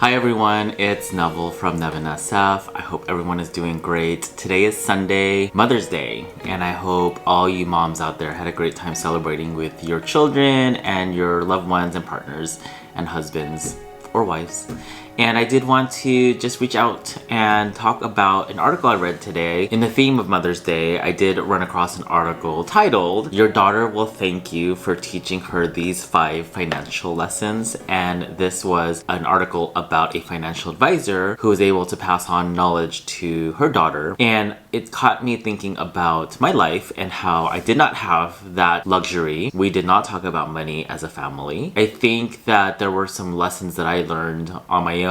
Hi everyone, it's Neville from Nevin SF. I hope everyone is doing great. Today is Sunday, Mother's Day, and I hope all you moms out there had a great time celebrating with your children and your loved ones and partners and husbands or wives. And I did want to just reach out and talk about an article I read today. In the theme of Mother's Day, I did run across an article titled, "Your Daughter Will Thank You for Teaching Her These 5 Financial Lessons." And this was an article about a financial advisor who was able to pass on knowledge to her daughter. And it caught me thinking about my life and how I did not have that luxury. We did not talk about money as a family. I think that there were some lessons that I learned on my own.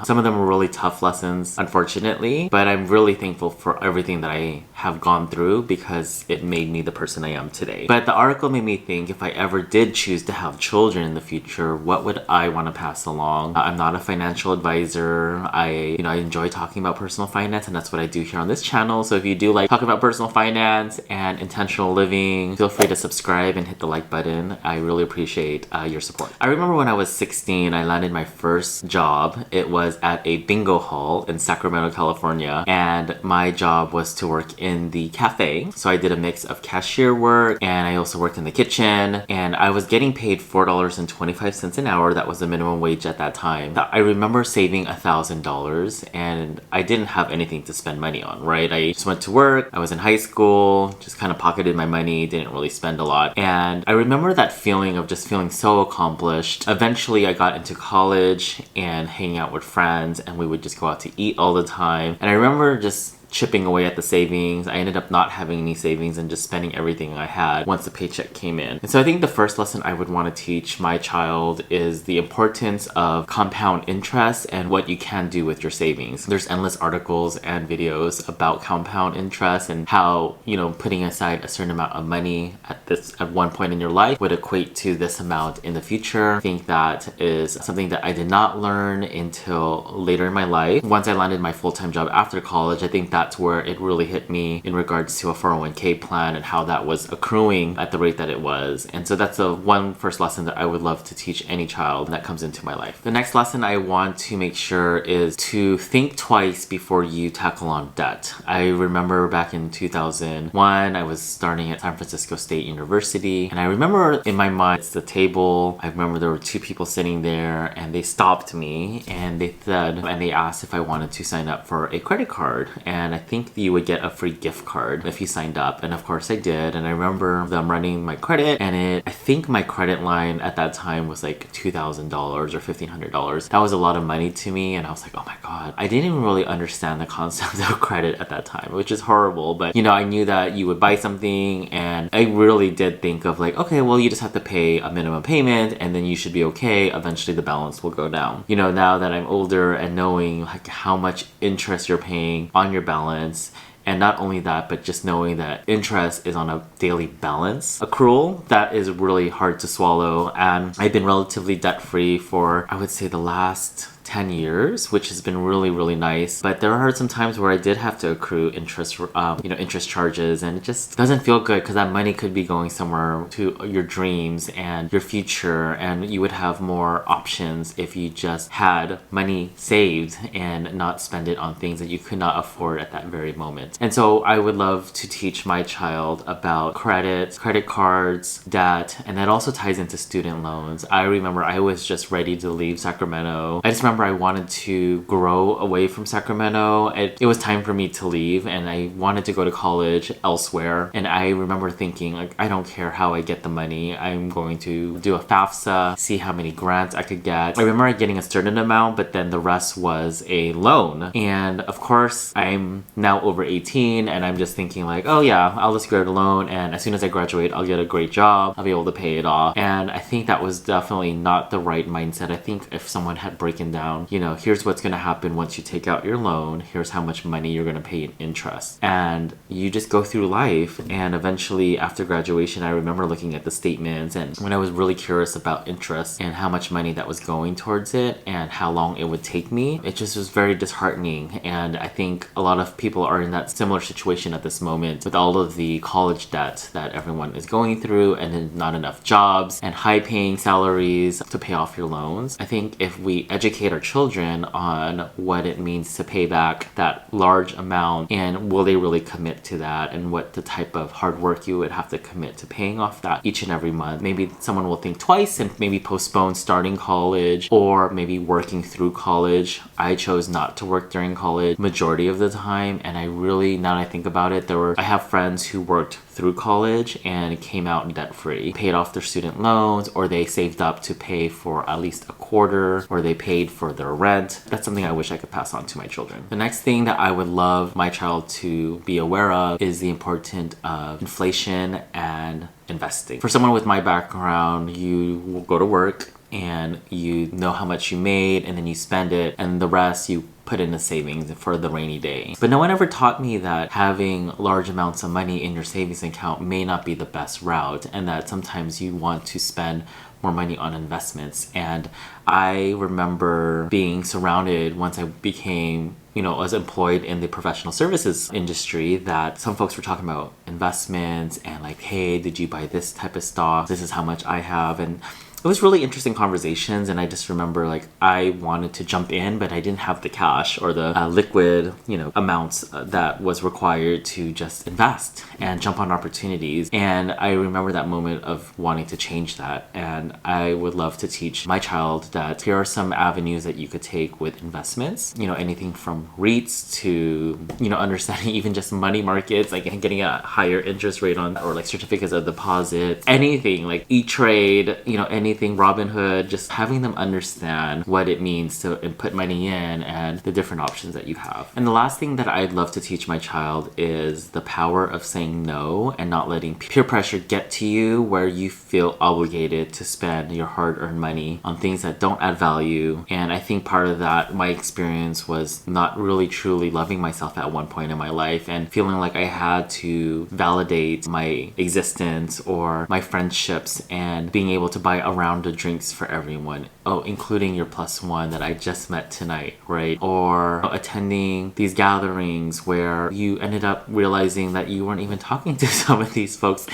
Some of them were really tough lessons, unfortunately, but I'm really thankful for everything that I have gone through because it made me the person I am today. But the article made me think, if I ever did choose to have children in the future, what would I want to pass along? I'm not a financial advisor. I enjoy talking about personal finance, and that's what I do here on this channel. So if you do like talking about personal finance and intentional living, feel free to subscribe and hit the like button. I really appreciate your support. I remember when I was 16, I landed my first job. It was at a bingo hall in Sacramento, California, and my job was to work in the cafe. So I did a mix of cashier work, and I also worked in the kitchen, and I was getting paid $4.25 an hour. That was the minimum wage at that time. I remember saving $1,000, and I didn't have anything to spend money on, right? I just went to work. I was in high school, just kind of pocketed my money, didn't really spend a lot. And I remember that feeling of just feeling so accomplished. Eventually, I got into college and hanging out with friends, and we would just go out to eat all the time. And I remember just chipping away at the savings. I ended up not having any savings and just spending everything I had once the paycheck came in. And so I think the first lesson I would want to teach my child is the importance of compound interest and what you can do with your savings. There's endless articles and videos about compound interest and how, putting aside a certain amount of money at one point in your life would equate to this amount in the future. I think that is something that I did not learn until later in my life. Once I landed my full-time job after college, I think that's where it really hit me in regards to a 401k plan and how that was accruing at the rate that it was. And so that's the one first lesson that I would love to teach any child that comes into my life. The next lesson I want to make sure is to think twice before you tackle on debt. I remember back in 2001, I was starting at San Francisco State University, and I remember in my mind, it's the table. I remember there were 2 people sitting there, and they stopped me and they asked if I wanted to sign up for a credit card. And I think you would get a free gift card if you signed up. And of course I did. And I remember them running my credit, and I think my credit line at that time was like $2,000 or $1,500. That was a lot of money to me. And I was like, oh my God, I didn't even really understand the concept of credit at that time, which is horrible. But I knew that you would buy something, and I really did think of like, okay, well, you just have to pay a minimum payment and then you should be okay. Eventually the balance will go down. Now that I'm older and knowing like how much interest you're paying on your balance, and not only that, but just knowing that interest is on a daily balance accrual, that is really hard to swallow. And I've been relatively debt-free for, I would say, the last 10 years, which has been really, really nice. But there are some times where I did have to accrue interest, interest charges, and it just doesn't feel good because that money could be going somewhere to your dreams and your future, and you would have more options if you just had money saved and not spend it on things that you could not afford at that very moment. And so I would love to teach my child about credit cards, debt, and that also ties into student loans. I remember I was just ready to leave Sacramento. I just remember I wanted to grow away from Sacramento. It was time for me to leave, and I wanted to go to college elsewhere. And I remember thinking, like, I don't care how I get the money. I'm going to do a FAFSA, see how many grants I could get. I remember getting a certain amount, but then the rest was a loan. And of course, I'm now over 18, and I'm just thinking like, oh yeah, I'll just get a loan, and as soon as I graduate, I'll get a great job. I'll be able to pay it off. And I think that was definitely not the right mindset. I think if someone had broken down, here's what's going to happen once you take out your loan. Here's how much money you're going to pay in interest. And you just go through life. And eventually after graduation, I remember looking at the statements, and when I was really curious about interest and how much money that was going towards it and how long it would take me, it just was very disheartening. And I think a lot of people are in that similar situation at this moment with all of the college debt that everyone is going through, and then not enough jobs and high paying salaries to pay off your loans. I think if we educate our children on what it means to pay back that large amount, and will they really commit to that, and what the type of hard work you would have to commit to paying off that each and every month, maybe someone will think twice and maybe postpone starting college or maybe working through college. I chose not to work during college majority of the time, and I really, now that I think about it, I have friends who worked through college and came out debt free, paid off their student loans, or they saved up to pay for at least a quarter, or they paid for their rent. That's something I wish I could pass on to my children. The next thing that I would love my child to be aware of is the importance of inflation and investing. For someone with my background, you will go to work and you know how much you made, and then you spend it, and the rest you put in the savings for the rainy day. But no one ever taught me that having large amounts of money in your savings account may not be the best route, and that sometimes you want to spend more money on investments. And I remember being surrounded once I became, was employed in the professional services industry, that some folks were talking about investments and like, hey, did you buy this type of stock? This is how much I have. And it was really interesting conversations, and I just remember like I wanted to jump in, but I didn't have the cash or the liquid, amounts that was required to just invest and jump on opportunities. And I remember that moment of wanting to change that, and I would love to teach my child that here are some avenues that you could take with investments. Anything from REITs to understanding even just money markets, like getting a higher interest rate on, or like certificates of deposit, anything like E-Trade, anything Robinhood, just having them understand what it means to put money in and the different options that you have. And the last thing that I'd love to teach my child is the power of saying no and not letting peer pressure get to you where you feel obligated to spend your hard-earned money on things that don't add value. And I think part of that, my experience, was not really truly loving myself at one point in my life and feeling like I had to validate my existence or my friendships and being able to buy a round of drinks for everyone. Oh, including your plus one that I just met tonight, right? Or attending these gatherings where you ended up realizing that you weren't even talking to some of these folks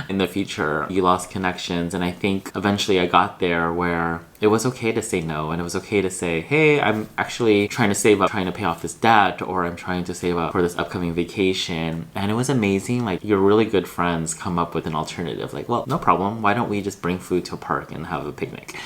in the future. You lost connections, and I think eventually I got there where it was okay to say no, and it was okay to say, hey, I'm actually trying to save up, trying to pay off this debt, or I'm trying to save up for this upcoming vacation. And it was amazing, like your really good friends come up with an alternative, like, well, no problem, why don't we just bring food to a park and have a picnic?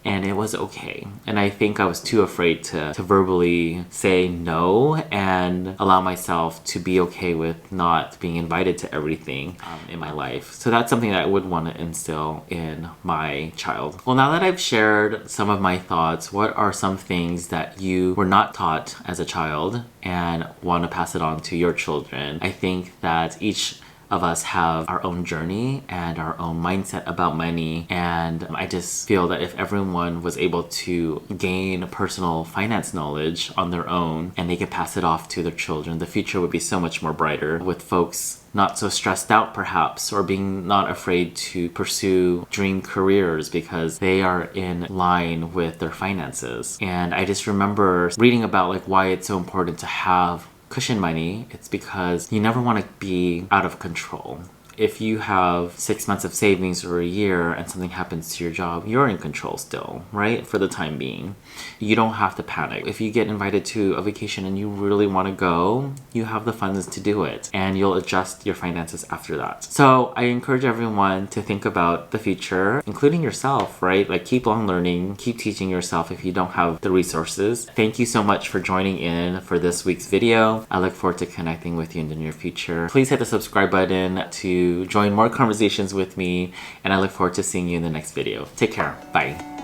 And it was okay. And I think I was too afraid to verbally say no and allow myself to be okay with not being invited to everything in my life. So that's something that I would want to instill in my child. Well, now that I've shared some of my thoughts, what are some things that you were not taught as a child and want to pass it on to your children? I think that each of us have our own journey and our own mindset about money, and I just feel that if everyone was able to gain personal finance knowledge on their own and they could pass it off to their children, the future would be so much more brighter, with folks not so stressed out perhaps, or being not afraid to pursue dream careers because they are in line with their finances. And I just remember reading about like why it's so important to have cushion money. It's because you never want to be out of control. If you have 6 months of savings or a year and something happens to your job, you're in control still, right? For the time being. You don't have to panic. If you get invited to a vacation and you really want to go, you have the funds to do it, and you'll adjust your finances after that. So I encourage everyone to think about the future, including yourself, right? Like keep on learning, keep teaching yourself if you don't have the resources. Thank you so much for joining in for this week's video. I look forward to connecting with you in the near future. Please hit the subscribe button to join more conversations with me, and I look forward to seeing you in the next video. Take care. Bye.